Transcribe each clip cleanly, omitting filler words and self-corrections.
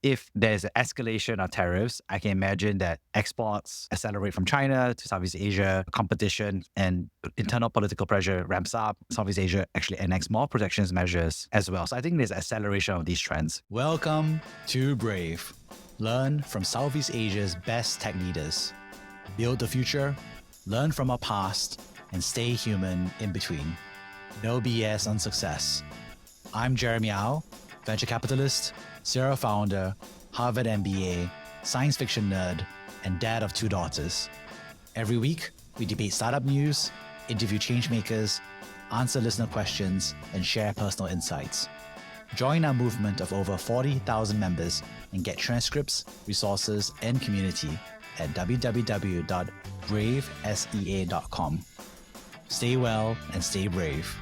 if there's an escalation of tariffs, I can imagine that exports accelerate from China to Southeast Asia, competition and internal political pressure ramps up. Southeast Asia actually enacts more protectionist measures as well. So I think there's acceleration of these trends. Welcome to Brave. Learn from Southeast Asia's best tech leaders. Build the future, learn from our past, and stay human in between. No BS on success. I'm Jeremy Au, venture capitalist, serial founder, Harvard MBA, science fiction nerd, and dad of 2 daughters. Every week, we debate startup news, interview changemakers, answer listener questions, and share personal insights. Join our movement of over 40,000 members and get transcripts, resources, and community at www.bravesea.com. Stay well and stay brave.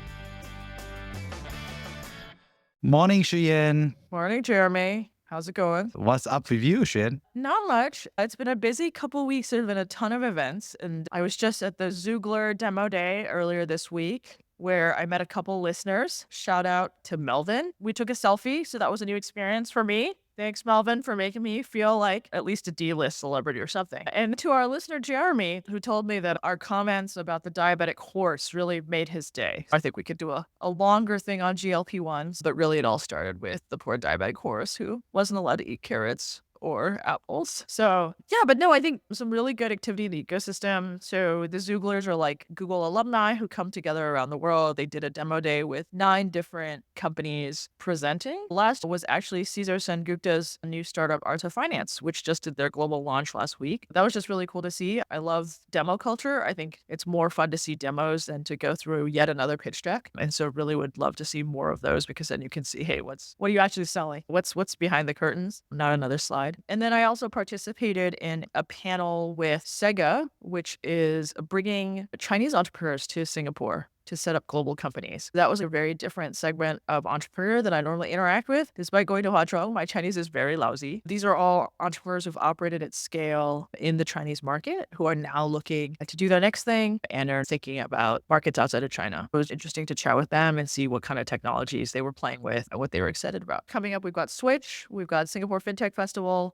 Morning, Shuyen. Morning, Jeremy. How's it going? What's up with you, Shuyen? Not much. It's been a busy couple weeks. There's been a ton of events. And I was just at the Zooglar demo day earlier this week where I met a couple listeners. Shout out to Melvin. We took a selfie, so that was a new experience for me. Thanks, Melvin, for making me feel like at least a D-list celebrity or something. And to our listener, Jeremy, who told me that our comments about the diabetic horse really made his day. I think we could do a longer thing on GLP-1s, but really it all started with the poor diabetic horse who wasn't allowed to eat carrots or apples. So yeah, but no, I think some really good activity in the ecosystem. So the Zooglers are like Google alumni who come together around the world. They did a demo day with 9 different companies presenting. Last was actually Cesar Sengupta's new startup Arta Finance, which just did their global launch last week. That was just really cool to see. I love demo culture. I think it's more fun to see demos than to go through yet another pitch deck. And so really would love to see more of those because then you can see, hey, what are you actually selling? What's behind the curtains? Not another slide. And then I also participated in a panel with Sega, which is bringing Chinese entrepreneurs to Singapore to set up global companies. That was a very different segment of entrepreneur that I normally interact with. Despite going to Huazhong, my Chinese is very lousy. These are all entrepreneurs who've operated at scale in the Chinese market who are now looking to do their next thing and are thinking about markets outside of China. It was interesting to chat with them and see what kind of technologies they were playing with and what they were excited about. Coming up, we've got Switch, we've got Singapore FinTech Festival,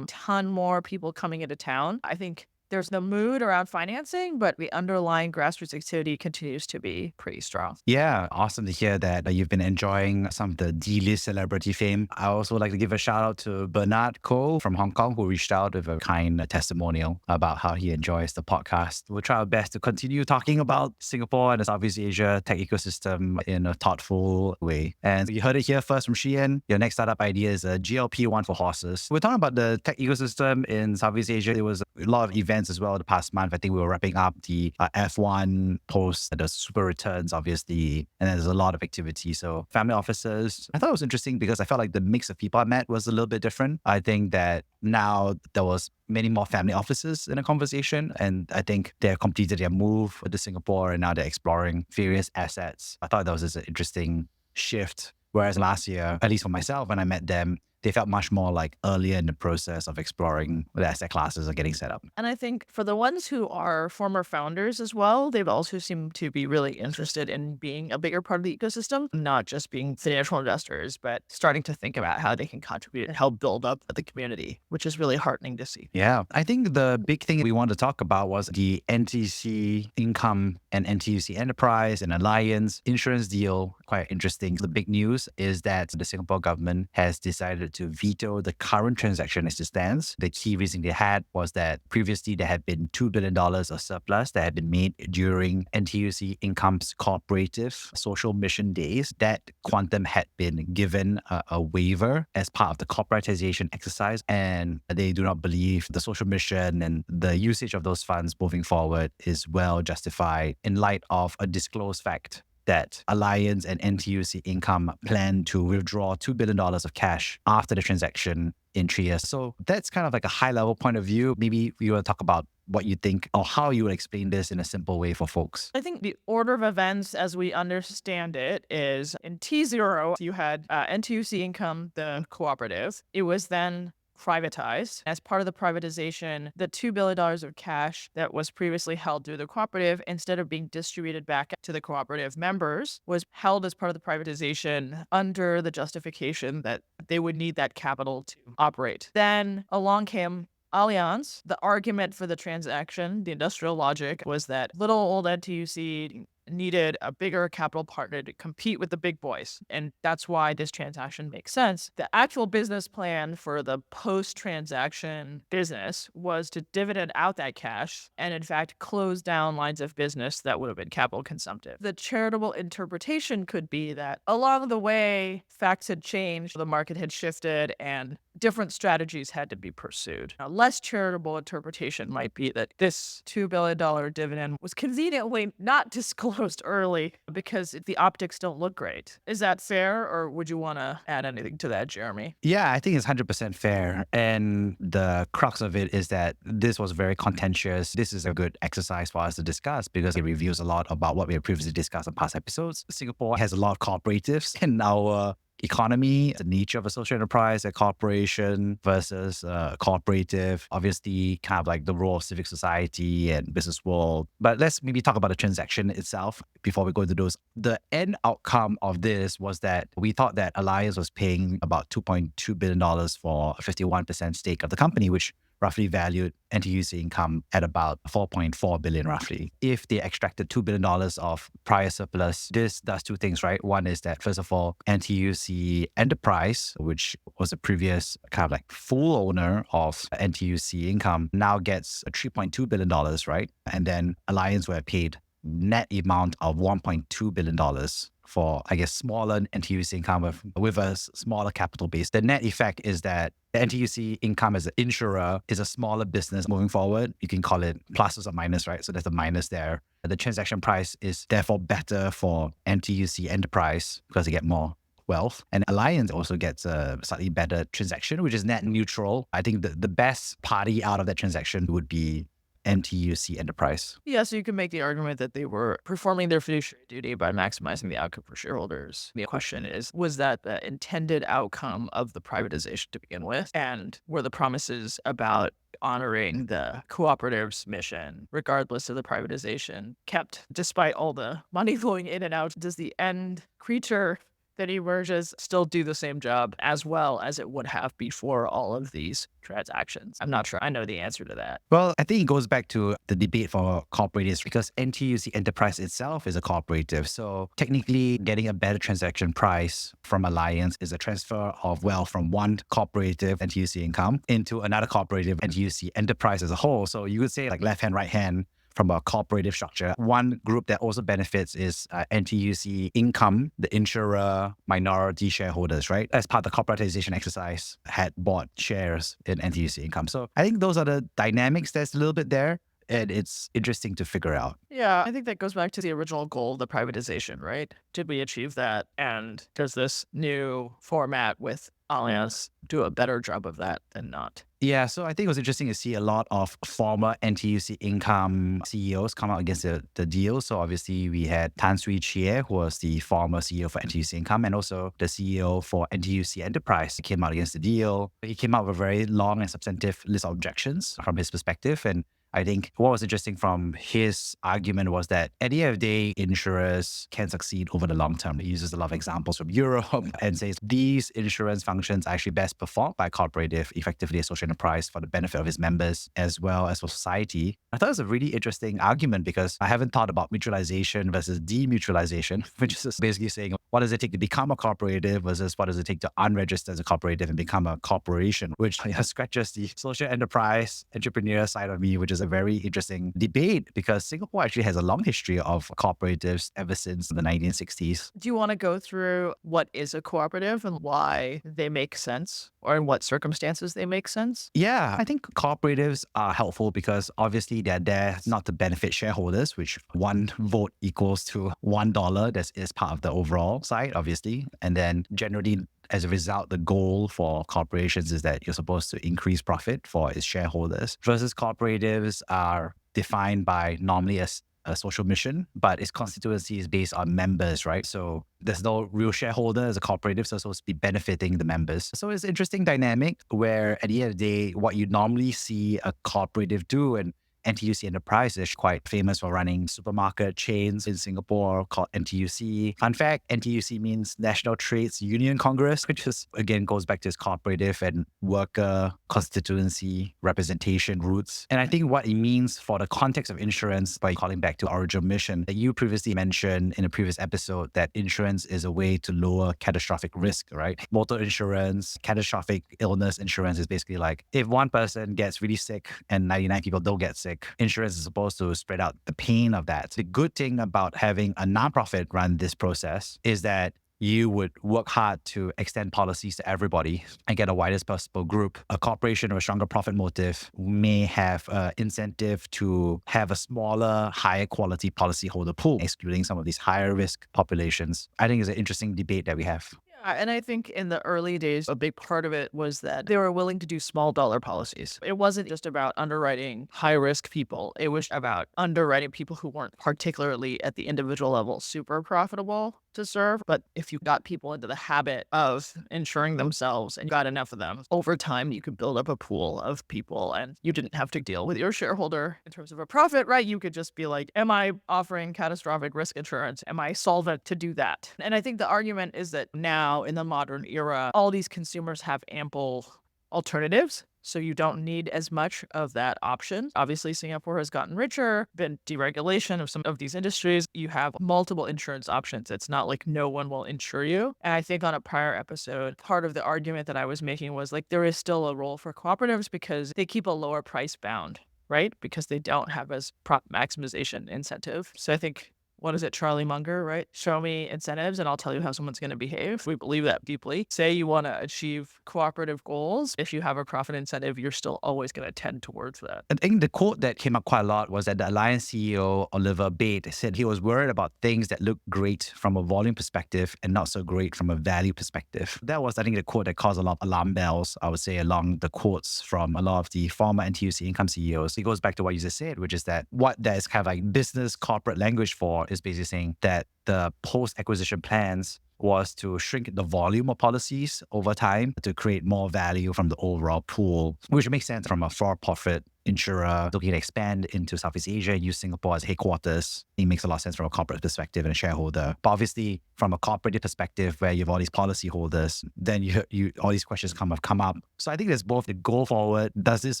ton more people coming into town. I think there's the mood around financing, but the underlying grassroots activity continues to be pretty strong. Yeah, awesome to hear that you've been enjoying some of the D-list celebrity fame. I also like to give a shout out to Bernard Koh from Hong Kong, who reached out with a kind testimonial about how he enjoys the podcast. We'll try our best to continue talking about Singapore and the Southeast Asia tech ecosystem in a thoughtful way. And you heard it here first from Shian. Your next startup idea is a GLP-1 for horses. We're talking about the tech ecosystem in Southeast Asia. There was a lot of events as well the past month. I think we were wrapping up the F1 post, the super returns, obviously, and there's a lot of activity. So family offices, I thought it was interesting because I felt like the mix of people I met was a little bit different. I think that now there was many more family offices in a conversation, and I think they've completed their move to Singapore and now they're exploring various assets. I thought that was just an interesting shift. Whereas last year, at least for myself, when I met them, they felt much more like earlier in the process of exploring what asset classes are getting set up. And I think for the ones who are former founders as well, they've also seemed to be really interested in being a bigger part of the ecosystem, not just being financial investors, but starting to think about how they can contribute and help build up the community, which is really heartening to see. Yeah, I think the big thing we wanted to talk about was the NTUC Income and NTUC Enterprise and Alliance insurance deal. Quite interesting. The big news is that the Singapore government has decided to veto the current transaction as it stands. The key reason they had was that previously there had been $2 billion of surplus that had been made during NTUC Income's corporative social mission days. That quantum had been given a waiver as part of the corporatization exercise, and they do not believe the social mission and the usage of those funds moving forward is well justified in light of a disclosed fact that Alliance and NTUC Income plan to withdraw $2 billion of cash after the transaction in 3 years. So that's kind of like a high level point of view. Maybe you want to talk about what you think or how you would explain this in a simple way for folks. I think the order of events as we understand it is in T0, you had NTUC Income, the cooperative. It was then privatized. As part of the privatization, the $2 billion of cash that was previously held through the cooperative, instead of being distributed back to the cooperative members, was held as part of the privatization under the justification that they would need that capital to operate. Then along came Allianz. The argument for the transaction, the industrial logic, was that little old NTUC needed a bigger capital partner to compete with the big boys. And that's why this transaction makes sense. The actual business plan for the post-transaction business was to dividend out that cash and, in fact, close down lines of business that would have been capital consumptive. The charitable interpretation could be that along the way, facts had changed, the market had shifted, and different strategies had to be pursued. A less charitable interpretation might be that this $2 billion dividend was conveniently not disclosed early because the optics don't look great. Is that fair, or would you want to add anything to that, Jeremy? Yeah, I think it's 100% fair. And the crux of it is that this was very contentious. This is a good exercise for us to discuss because it reveals a lot about what we have previously discussed in past episodes. Singapore has a lot of cooperatives in our economy, the nature of a social enterprise, a corporation versus a cooperative, obviously kind of like the role of civic society and business world. But let's maybe talk about the transaction itself before we go into those. The end outcome of this was that we thought that Allianz was paying about $2.2 billion for a 51% stake of the company, which roughly valued NTUC income at about $4.4 billion roughly. If they extracted $2 billion of prior surplus, this does two things, right? One is that, first of all, NTUC Enterprise, which was a previous kind of like full owner of NTUC income, now gets $3.2 billion, right? And then Allianz were paid net amount of $1.2 billion for, I guess, smaller NTUC income with a smaller capital base. The net effect is that the NTUC income as an insurer is a smaller business moving forward. You can call it pluses or minus, right? So there's a minus there. The transaction price is therefore better for NTUC Enterprise because they get more wealth. And Allianz also gets a slightly better transaction, which is net neutral. I think the best party out of that transaction would be NTUC Enterprise. Yeah, so you can make the argument that they were performing their fiduciary duty by maximizing the outcome for shareholders. The question is, was that the intended outcome of the privatization to begin with? And were the promises about honoring the cooperative's mission, regardless of the privatization, kept despite all the money flowing in and out? Does the end creature that emerges still do the same job as well as it would have before all of these transactions? I'm not sure I know the answer to that. Well, I think it goes back to the debate for cooperatives because NTUC Enterprise itself is a cooperative. So technically, getting a better transaction price from Allianz is a transfer of wealth from one cooperative, NTUC Income, into another cooperative, NTUC Enterprise as a whole. So you could say like left hand, right hand, from a cooperative structure. One group that also benefits is NTUC Income, the insurer, minority shareholders, right? As part of the corporatization exercise, had bought shares in NTUC Income. So I think those are the dynamics that's a little bit there. And it's interesting to figure out. Yeah, I think that goes back to the original goal of the privatization, right? Did we achieve that? And does this new format with Allianz do a better job of that than not? Yeah, so I think it was interesting to see a lot of former NTUC Income CEOs come out against the deal. So obviously we had Tan Swee Chie, who was the former CEO for NTUC Income, and also the CEO for NTUC Enterprise. He came out against the deal. He came out with a very long and substantive list of objections from his perspective. And I think what was interesting from his argument was that at the end of the day, insurers can succeed over the long term. He uses a lot of examples from Europe and says these insurance functions are actually best performed by a cooperative, effectively a social enterprise for the benefit of its members as well as for society. I thought it was a really interesting argument because I haven't thought about mutualization versus demutualization, which is basically saying what does it take to become a cooperative versus what does it take to unregister as a cooperative and become a corporation, which scratches the social enterprise entrepreneur side of me, which is a very interesting debate because Singapore actually has a long history of cooperatives ever since the 1960s. Do you want to go through what is a cooperative and why they make sense, or in what circumstances they make sense? Yeah, I think cooperatives are helpful because obviously they're there not to benefit shareholders, which one vote equals to $1. That is part of the overall side, obviously. And then generally, as a result, the goal for corporations is that you're supposed to increase profit for its shareholders versus cooperatives are defined by normally as a social mission, but its constituency is based on members, right? So there's no real shareholder as a cooperative, so it's supposed to be benefiting the members. So it's an interesting dynamic where at the end of the day, what you normally see a cooperative do, and NTUC Enterprise is quite famous for running supermarket chains in Singapore called NTUC. Fun fact, NTUC means National Trades Union Congress, which is, again, goes back to its cooperative and worker constituency representation roots. And I think what it means for the context of insurance, by calling back to original mission, that you previously mentioned in a previous episode, that insurance is a way to lower catastrophic risk, right? Motor insurance, catastrophic illness insurance is basically like, if one person gets really sick and 99 people don't get sick, insurance is supposed to spread out the pain of that. The good thing about having a nonprofit run this process is that you would work hard to extend policies to everybody and get a widest possible group. A corporation or a stronger profit motive may have an incentive to have a smaller, higher quality policyholder pool, excluding some of these higher risk populations. I think it's an interesting debate that we have. And I think in the early days, a big part of it was that they were willing to do small dollar policies. It wasn't just about underwriting high risk people. It was about underwriting people who weren't particularly at the individual level super profitable to serve. But if you got people into the habit of insuring themselves and you got enough of them, over time, you could build up a pool of people and you didn't have to deal with your shareholder in terms of a profit, right? You could just be like, am I offering catastrophic risk insurance? Am I solvent to do that? And I think the argument is that now in the modern era, all these consumers have ample alternatives. So you don't need as much of that option. Obviously, Singapore has gotten richer, been deregulation of some of these industries. You have multiple insurance options. It's not like no one will insure you. And I think on a prior episode, part of the argument that I was making was like, there is still a role for cooperatives because they keep a lower price bound, right? Because they don't have as profit maximization incentive. So I think, what is it, Charlie Munger, right? Show me incentives and I'll tell you how someone's going to behave. We believe that deeply. Say you want to achieve cooperative goals. If you have a profit incentive, you're still always going to tend towards that. I think the quote that came up quite a lot was that the Alliance CEO, Oliver Bate, said he was worried about things that look great from a volume perspective and not so great from a value perspective. That was, I think, the quote that caused a lot of alarm bells, I would say, along the quotes from a lot of the former NTUC income CEOs. It goes back to what you just said, which is that what that is kind of like business corporate language for is basically saying that the post-acquisition plans was to shrink the volume of policies over time to create more value from the overall pool, which makes sense from a for-profit insurer looking to expand into Southeast Asia and use Singapore as headquarters. It makes a lot of sense from a corporate perspective and a shareholder. But obviously, from a cooperative perspective, where you have all these policyholders, then you all these questions come up. So I think there's both the goal forward, does this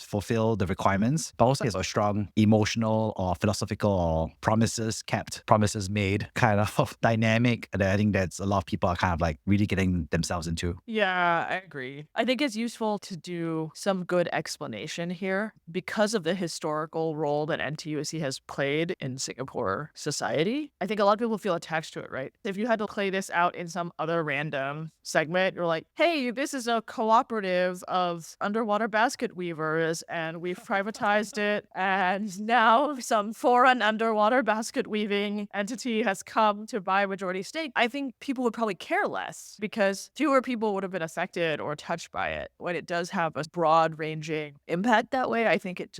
fulfill the requirements, but also there's a strong emotional or philosophical or promises kept, promises made kind of dynamic that I think that's a lot of people are kind of like really getting themselves into. Yeah, I agree. I think it's useful to do some good explanation here because of the historical role that NTUC has played in Singapore society. I think a lot of people feel attached to it, right? If you had to play this out in some other random segment, you're like, hey, this is a cooperative of underwater basket weavers and we've privatized it. And now some foreign underwater basket weaving entity has come to buy a majority stake. I think people would probably care less because fewer people would have been affected or touched by it. When it does have a broad ranging impact that way, I think it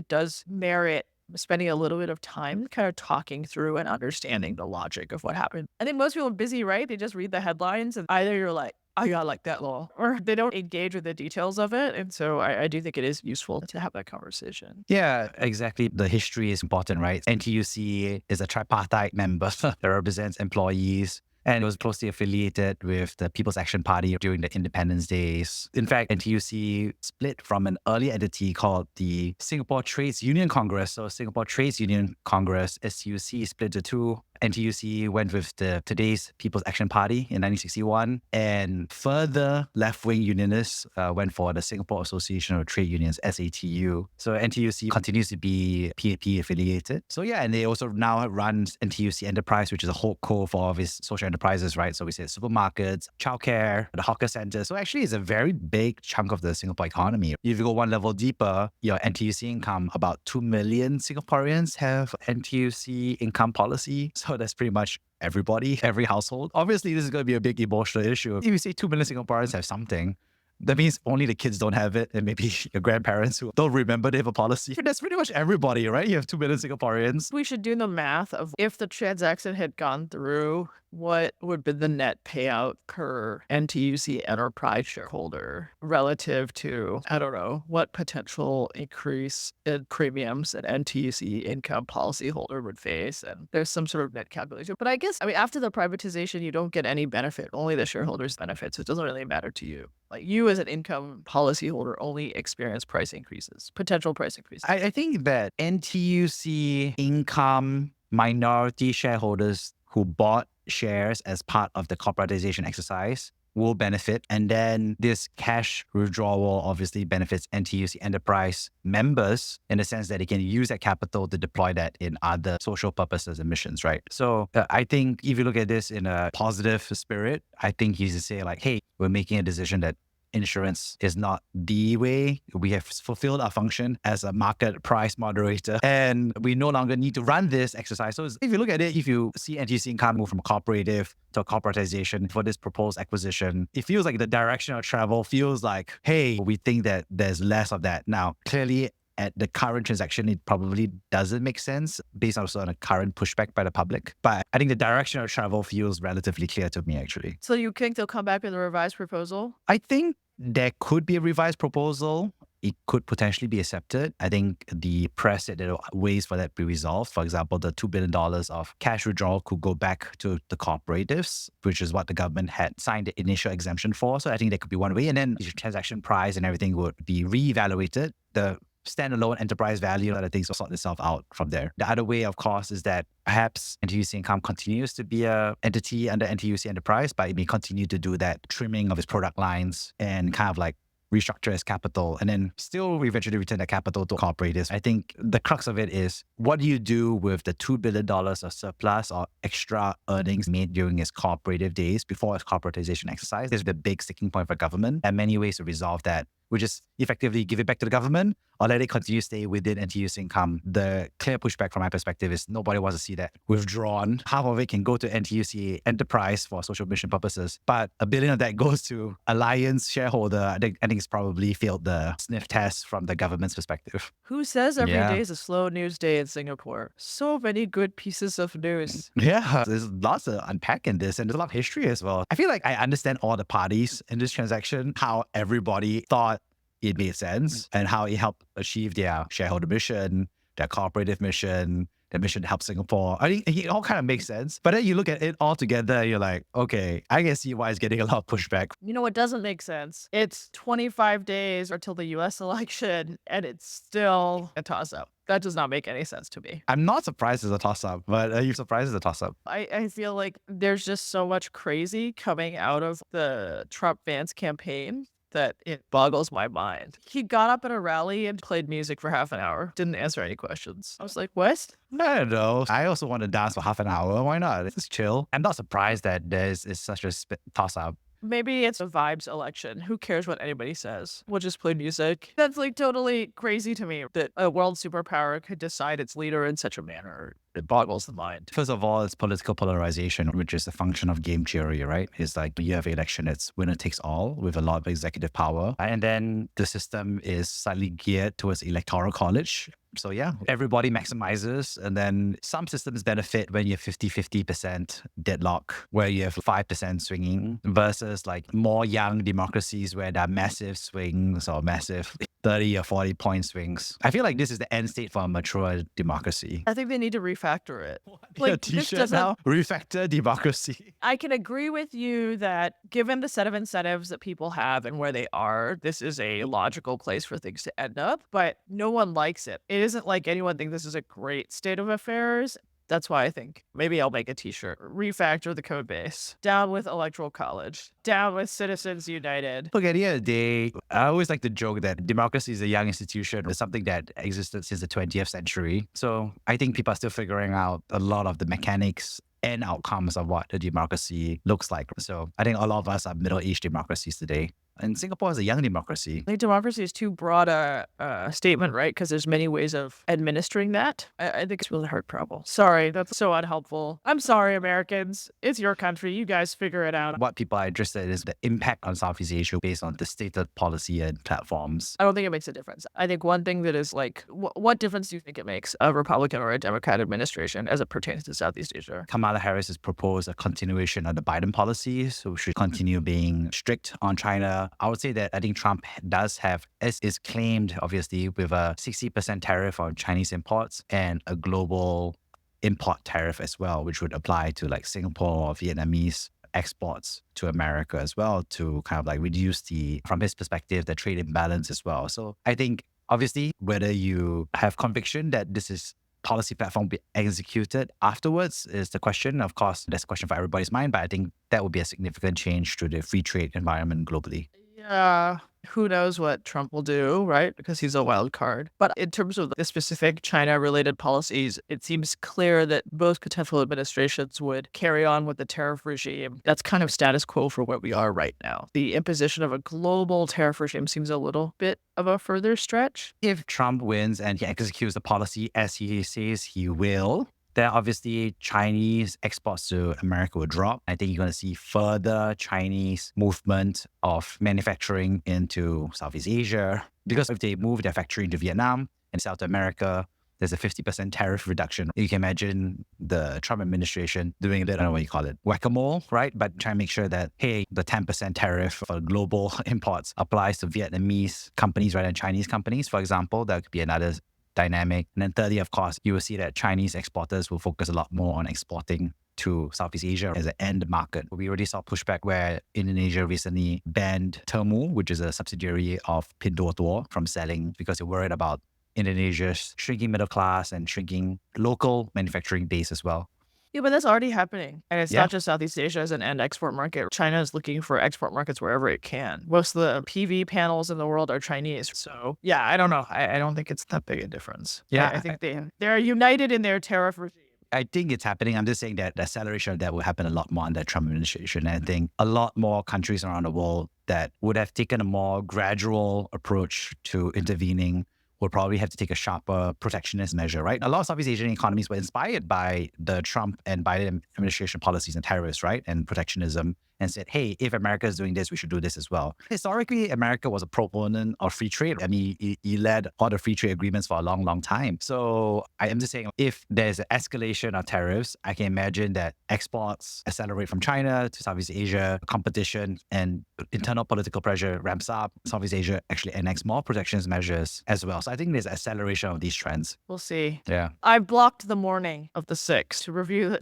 does merit spending a little bit of time kind of talking through and understanding the logic of what happened. I think most people are busy, right? They just read the headlines and either you're like, oh yeah, I like that law, or they don't engage with the details of it. And so I do think it is useful to have that conversation. Yeah, exactly. The history is important, right? NTUC is a tripartite member that represents employees, and it was closely affiliated with the People's Action Party during the independence days. In fact, NTUC split from an early entity called the Singapore Trades Union Congress. So Singapore Trades Union Congress, STUC, split to two. NTUC went with the today's People's Action Party in 1961, and further left-wing unionists went for the Singapore Association of Trade Unions, SATU. So NTUC continues to be PAP affiliated. So yeah, and they also now run NTUC Enterprise, which is a holdco for all of its social enterprises, right? So we say supermarkets, childcare, the hawker centers. So actually it's a very big chunk of the Singapore economy. If you go one level deeper, your NTUC income, about 2 million Singaporeans have NTUC income policy. So that's pretty much everybody, every household. Obviously, this is going to be a big emotional issue. If you say 2 million Singaporeans have something, That means only the kids don't have it, and maybe your grandparents who don't remember they have a policy. That's pretty much everybody, right? You have 2 million Singaporeans. We should do the math of if the transaction had gone through, what would be the net payout per NTUC enterprise shareholder relative to, I don't know, what potential increase in premiums an NTUC income policyholder would face. And there's some sort of net calculation. But I guess, after the privatization, you don't get any benefit, only the shareholders benefit. So it doesn't really matter to you. Like you as an income policyholder only experience price increases, potential price increases. I think that NTUC income minority shareholders who bought shares as part of the corporatization exercise will benefit. And then this cash withdrawal obviously benefits NTUC enterprise members in the sense that they can use that capital to deploy that in other social purposes and missions, right? So I think if you look at this in a positive spirit, I think he's to say like, hey, we're making a decision that insurance is not the way. We have fulfilled our function as a market price moderator, and we no longer need to run this exercise. So if you look at it, if you see NTUC income move from a cooperative to a corporatization for this proposed acquisition, it feels like the direction of travel feels like, hey, we think that there's less of that. Now, clearly, at the current transaction, it probably doesn't make sense based also on a current pushback by the public. But I think the direction of travel feels relatively clear to me, actually. So you think they'll come back with a revised proposal? I think there could be a revised proposal. It could potentially be accepted. I think the press said there are ways for that to be resolved. For example, the $2 billion of cash withdrawal could go back to the cooperatives, which is what the government had signed the initial exemption for. So I think that could be one way. And then the transaction price and everything would be reevaluated. The standalone enterprise value, other things will sort itself out from there. The other way, of course, is that perhaps NTUC Income continues to be an entity under NTUC Enterprise, but it may continue to do that trimming of its product lines and kind of like restructure its capital and then still eventually return that capital to cooperatives. I think the crux of it is, what do you do with the $2 billion of surplus or extra earnings made during its cooperative days before its corporatization exercise? This is the big sticking point for government, and many ways to resolve that, which is effectively give it back to the government or let it continue to stay within NTUC Income. The clear pushback from my perspective is nobody wants to see that withdrawn. Half of it can go to NTUC Enterprise for social mission purposes, but $1 billion of that goes to Alliance shareholder. I think it's probably failed the sniff test from the government's perspective. Who says every Yeah. day is a slow news day in Singapore? So many good pieces of news. Yeah, there's lots to unpack in this, and there's a lot of history as well. I feel like I understand all the parties in this transaction, how everybody thought it made sense and how it helped achieve their shareholder mission, their cooperative mission, their mission to help Singapore. I think it all kind of makes sense. But then you look at it all together, you're like, okay, I can see why it's getting a lot of pushback. You know what doesn't make sense? It's 25 days until the US election, and it's still a toss-up. That does not make any sense to me. I'm not surprised it's a toss-up, but are you surprised it's a toss-up? I feel like there's just so much crazy coming out of the Trump-Vance campaign that it boggles my mind. He got up at a rally and played music for half an hour, didn't answer any questions. I was like, what? I don't know. I also want to dance for half an hour. Why not? It's chill. I'm not surprised that there's such a toss-up. Maybe it's a vibes election. Who cares what anybody says? We'll just play music. That's like totally crazy to me that a world superpower could decide its leader in such a manner. It boggles the mind. First of all, it's political polarization, which is a function of game theory, right? It's like you have an election that's winner takes all with a lot of executive power. And then the system is slightly geared towards electoral college. So yeah, everybody maximizes. And then some systems benefit when you have 50% deadlock, where you have 5% swinging versus like more young democracies where there are massive swings or massive 30 or 40 point swings. I feel like this is the end state for a mature democracy. I think they need to refactor it. Like, Like, this t-shirt doesn't- now, refactor democracy. I can agree with you that given the set of incentives that people have and where they are, this is a logical place for things to end up, but no one likes it. It isn't like anyone thinks this is a great state of affairs. That's why I think maybe I'll make a t-shirt. Refactor the code base. Down with Electoral College. Down with Citizens United. Look, at the end of the day, I always like to joke that democracy is a young institution. It's something that existed since the 20th century. So I think people are still figuring out a lot of the mechanics and outcomes of what a democracy looks like. So I think a lot of us are middle-aged democracies today. And Singapore is a young democracy. I think democracy is too broad a statement, right? Because there's many ways of administering that. I think it's really hard problem. Sorry, that's so unhelpful. I'm sorry, Americans. It's your country. You guys figure it out. What people are interested in is the impact on Southeast Asia based on the stated policy and platforms. I don't think it makes a difference. I think one thing that is like, what difference do you think it makes a Republican or a Democrat administration as it pertains to Southeast Asia? Kamala Harris has proposed a continuation of the Biden policy, so we should continue being strict on China. I would say that I think Trump does have, as is claimed, obviously, with a 60% tariff on Chinese imports and a global import tariff as well, which would apply to like Singapore or Vietnamese exports to America as well, to kind of like reduce from his perspective, the trade imbalance as well. So I think obviously whether you have conviction that this is policy platform be executed afterwards is the question. Of course, that's a question for everybody's mind, but I think that would be a significant change to the free trade environment globally. Yeah, who knows what Trump will do, right? Because he's a wild card. But in terms of the specific China-related policies, it seems clear that both potential administrations would carry on with the tariff regime. That's kind of status quo for where we are right now. The imposition of a global tariff regime seems a little bit of a further stretch. If Trump wins and he executes the policy as he says he will, then obviously Chinese exports to America will drop. I think you're going to see further Chinese movement of manufacturing into Southeast Asia, because if they move their factory into Vietnam and South America, there's a 50% tariff reduction. You can imagine the Trump administration doing a bit, I don't know what you call it, whack-a-mole, right? But trying to make sure that, hey, the 10% tariff for global imports applies to Vietnamese companies rather than Chinese companies, for example. That could be another dynamic. And then thirdly, of course, you will see that Chinese exporters will focus a lot more on exporting to Southeast Asia as an end market. We already saw pushback where Indonesia recently banned Temu, which is a subsidiary of Pinduoduo, from selling because they're worried about Indonesia's shrinking middle class and shrinking local manufacturing base as well. Yeah, but that's already happening. And it's Yeah. not just Southeast Asia as an end export market. China is looking for export markets wherever it can. Most of the PV panels in the world are Chinese. So, yeah, I don't know. I don't think it's that big a difference. Yeah, I think they're united in their tariff regime. I think it's happening. I'm just saying that the acceleration of that will happen a lot more under the Trump administration. And I think a lot more countries around the world that would have taken a more gradual approach to intervening will probably have to take a sharper protectionist measure, right? A lot of Southeast Asian economies were inspired by the Trump and Biden administration policies and tariffs, right? And protectionism, and said, hey, if America is doing this, we should do this as well. Historically, America was a proponent of free trade. I mean, he led all the free trade agreements for a long, long time. So I am just saying, if there's an escalation of tariffs, I can imagine that exports accelerate from China to Southeast Asia, competition and internal political pressure ramps up. Southeast Asia actually enacts more protectionist measures as well. So I think there's acceleration of these trends. We'll see. Yeah. I blocked the morning of the 6th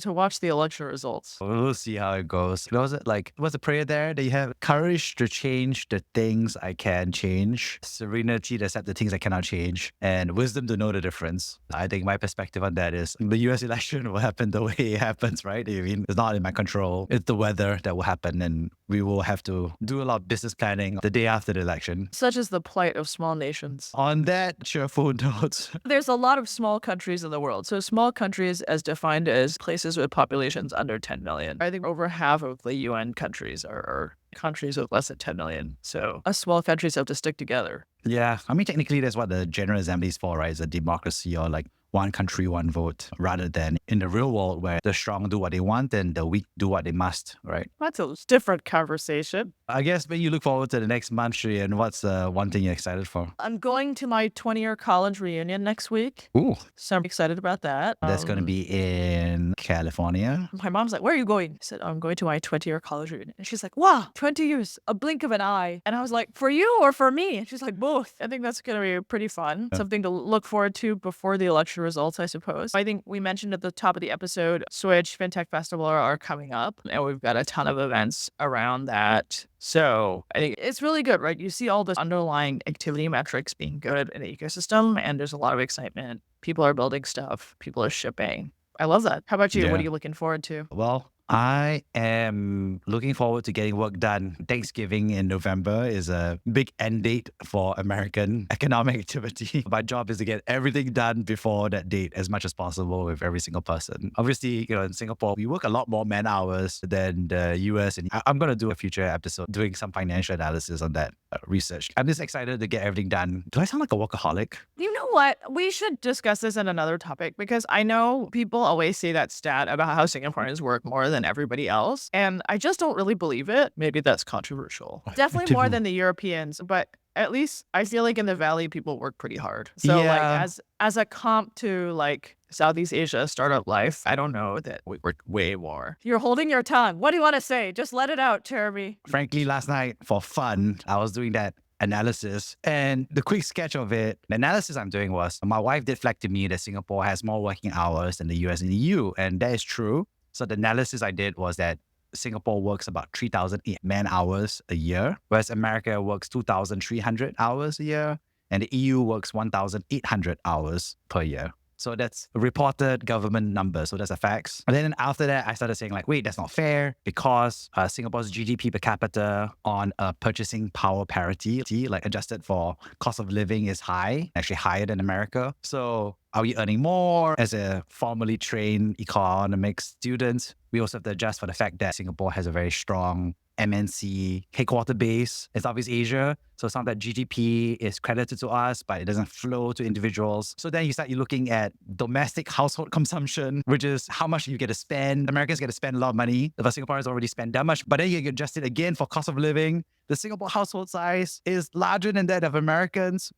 to watch the election results. We'll see how it goes. What was it like? What's the prayer there? That you have courage to change the things I can change, serenity to accept the things I cannot change, and wisdom to know the difference. I think my perspective on that is the US election will happen the way it happens, right? I mean, it's not in my control. It's the weather that will happen, and we will have to do a lot of business planning the day after the election. Such is the plight of small nations. On that cheerful note, There's a lot of small countries in the world. So small countries as defined as places with populations under 10 million. I think over half of the UN countries are countries with less than 10 million. So us small countries have to stick together. yeah, I mean, technically that's what the General Assembly is for, right? It's a democracy, or like one country, one vote, rather than in the real world where the strong do what they want and the weak do what they must, right? That's a different conversation. I guess when you look forward to the next month, Sri, and what's one thing you're excited for? I'm going to my 20-year college reunion next week. Ooh, So I'm excited about that. that's going to be in California. My mom's like, where are you going? I said, I'm going to my 20-year college reunion. And she's like, wow, 20 years, a blink of an eye. And I was like, for you or for me? And she's like, both. I think that's going to be pretty fun. Something to look forward to before the election results, I suppose. I think we mentioned at the top of the episode, Switch FinTech Festival are coming up, and we've got a ton of events around that. So I think it's really good, right? You see all the underlying activity metrics being good in the ecosystem, and there's a lot of excitement. People are building stuff. People are shipping. I love that. How about you? Yeah. What are you looking forward to? Well, I am looking forward to getting work done. Thanksgiving in November is a big end date for American economic activity. My job is to get everything done before that date as much as possible with every single person. Obviously, in Singapore, we work a lot more man hours than the US. And I'm going to do a future episode doing some financial analysis on that research. I'm just excited to get everything done. Do I sound like a workaholic? You know what? We should discuss this in another topic because I know people always say that stat about how Singaporeans work more than everybody else. And I just don't really believe it. Maybe that's controversial. Definitely more than the Europeans, but at least I feel like in the Valley, people work pretty hard. So Yeah. like as a comp to like Southeast Asia startup life, I don't know that we work way more. You're holding your tongue. What do you want to say? Just let it out, Jeremy. Frankly, last night for fun, I was doing that analysis, and the quick sketch of it, the analysis I'm doing was my wife did flag to me that Singapore has more working hours than the US and the EU, and that is true. So the analysis I did was that Singapore works about 3,008 man hours a year, whereas America works 2,300 hours a year, and the EU works 1,800 hours per year. So that's a reported government number. So that's a facts. And then after that, I started saying like, wait, that's not fair because Singapore's GDP per capita on a purchasing power parity, like adjusted for cost of living, is high, actually higher than America. So are we earning more as a formally trained economics student? We also have to adjust for the fact that Singapore has a very strong MNC headquarter base in Southeast Asia. So some of that GDP is credited to us, but it doesn't flow to individuals. So then you're looking at domestic household consumption, which is how much you get to spend. Americans get to spend a lot of money. The Singaporeans already spend that much, but then you adjust it again for cost of living. The Singapore household size is larger than that of Americans,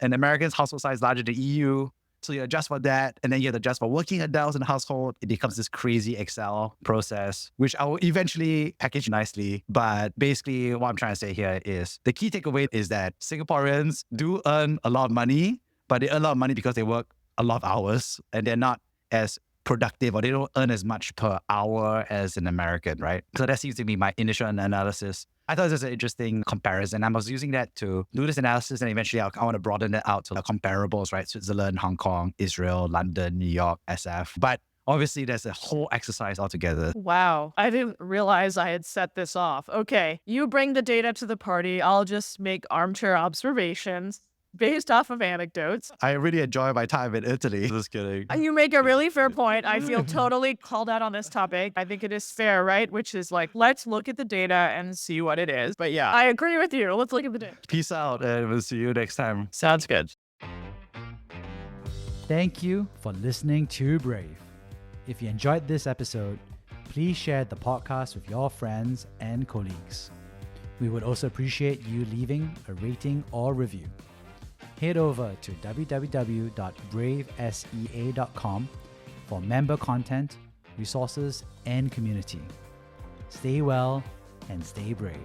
and Americans' household size is larger than EU. So you adjust for that, and then you have to adjust for working adults in the household. It becomes this crazy Excel process, which I will eventually package nicely. But basically, what I'm trying to say here is the key takeaway is that Singaporeans do earn a lot of money, but they earn a lot of money because they work a lot of hours, and they're not as productive, or they don't earn as much per hour as an American, right? So that seems to be my initial analysis. I thought this was an interesting comparison. I was using that to do this analysis, and eventually I want to broaden it out to the comparables, right? Switzerland, Hong Kong, Israel, London, New York, SF. But obviously, there's a whole exercise altogether. Wow. I didn't realize I had set this off. Okay. You bring the data to the party. I'll just make armchair observations based off of anecdotes. I really enjoy my time in Italy. Just kidding. You make a really fair point. I feel totally called out on this topic. I think it is fair, right? Which is like, let's look at the data and see what it is. But yeah, I agree with you. Let's look at the data. Peace out, and we'll see you next time. Sounds good. Thank you for listening to Brave. If you enjoyed this episode, please share the podcast with your friends and colleagues. We would also appreciate you leaving a rating or review. Head over to www.bravesea.com for member content, resources, and community. Stay well and stay brave.